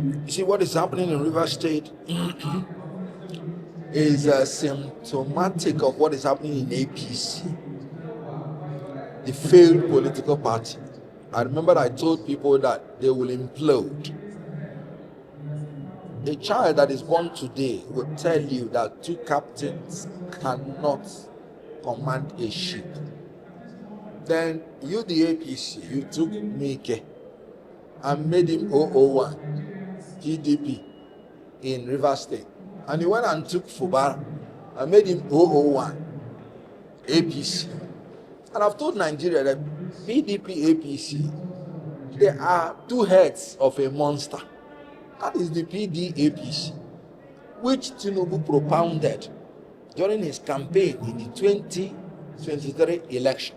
You see, what is happening in River State is symptomatic of what is happening in APC, the failed political party. I remember I told people that they will implode. A child that is born today will tell you that two captains cannot command a ship. Then you, the APC, you took Wike and made him 001 PDP in River State. And you went and took FUBARA and made him 001 APC. And I've told Nigeria that PDP APC, they are two heads of a monster. That is the PDAPC, which Tinubu propounded during his campaign in the 2023 election.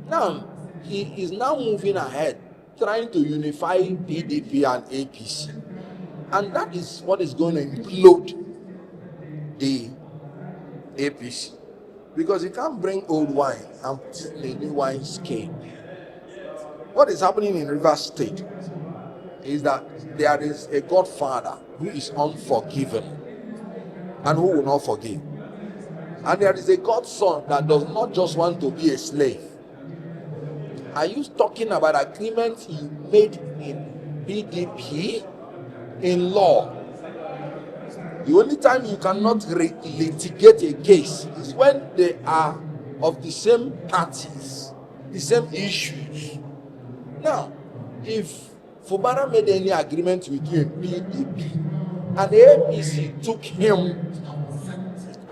Now, he is now moving ahead, trying to unify PDP and APC. And that is what is going to implode the APC. Because you can't bring old wine and put in a new wine skin. What is happening in River State is that there is a Godfather who is unforgiving and who will not forgive. And there is a godson that does not just want to be a slave. Are you talking about agreements he made in PDP in law? The only time you cannot litigate a case is when they are of the same parties, the same issues. Now, if FUBARA made any agreement with you in PDP and the APC took him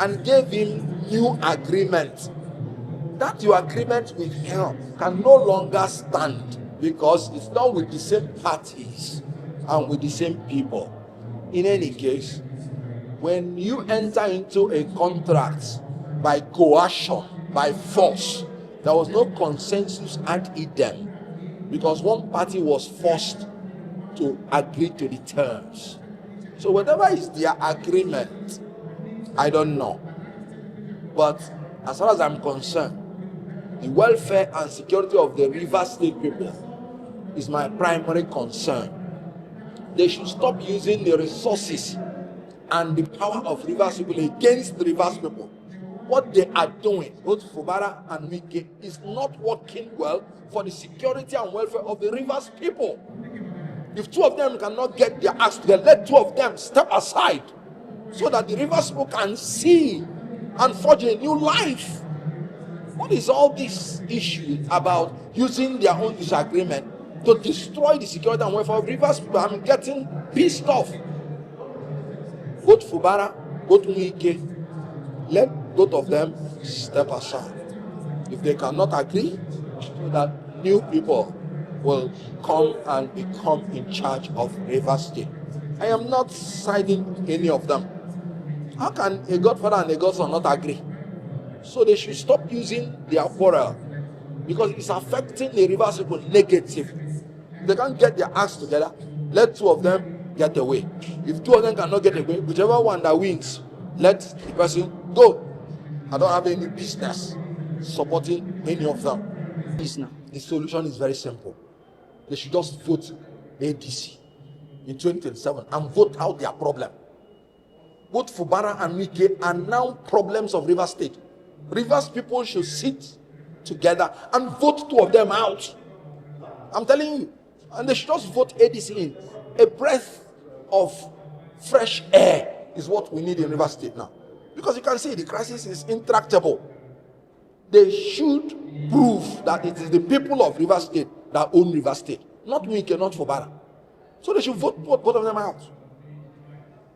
and gave him new agreement, that your agreement with him can no longer stand because it's not with the same parties and with the same people. In any case, when you enter into a contract by coercion, by force, there was no consensus ad idem because one party was forced to agree to the terms. So whatever is their agreement, I don't know. But as far as I'm concerned, the welfare and security of the River State people is my primary concern. They should stop using the resources and the power of Rivers people against the Rivers people. What they are doing, both FUBARA and Wike, is not working well for the security and welfare of the Rivers people. If two of them cannot get their acts together, let two of them step aside so that the Rivers people can see and forge a new life. What is all this issue about using their own disagreement to destroy the security and welfare of Rivers people? I'm getting pissed off. Both FUBARA, both Wike, let both of them step aside. If they cannot agree, so that new people will come and become in charge of River State. I am not siding any of them. How can a Godfather and a godson not agree? So they should stop using their quarrel because it's affecting the River people negatively. They can't get their acts together. Let two of them get away. If two of them cannot get away, whichever one that wins, let the person go. I don't have any business supporting any of them. The solution is very simple. They should just vote ADC in 2027 and vote out their problem. Both FUBARA and Wike are now problems of River State. Rivers people should sit together and vote two of them out. I'm telling you. And they should just vote ADC in. A breath of fresh air is what we need in River State now. Because you can see the crisis is intractable. They should prove that it is the people of River State that own River State, not Wike, not FUBARA. So they should vote both of them out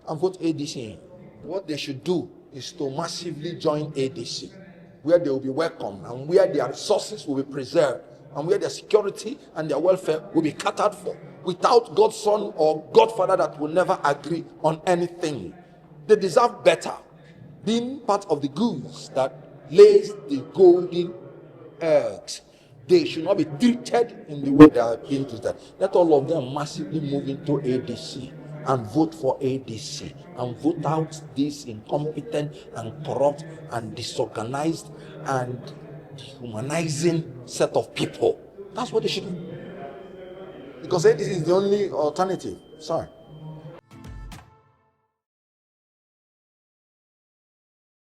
and vote ADC in. What they should do is to massively join ADC, where they will be welcome and where their resources will be preserved and where their security and their welfare will be catered for, without godson or godfather that will never agree on anything. They deserve better, being part of the goose that lays the golden eggs. They should not be treated in the way they are being treated. Let all of them massively move into ADC and vote for ADC and vote out this incompetent and corrupt and disorganized and dehumanizing set of people. That's what they should do. Because ADC is the only alternative. Sorry.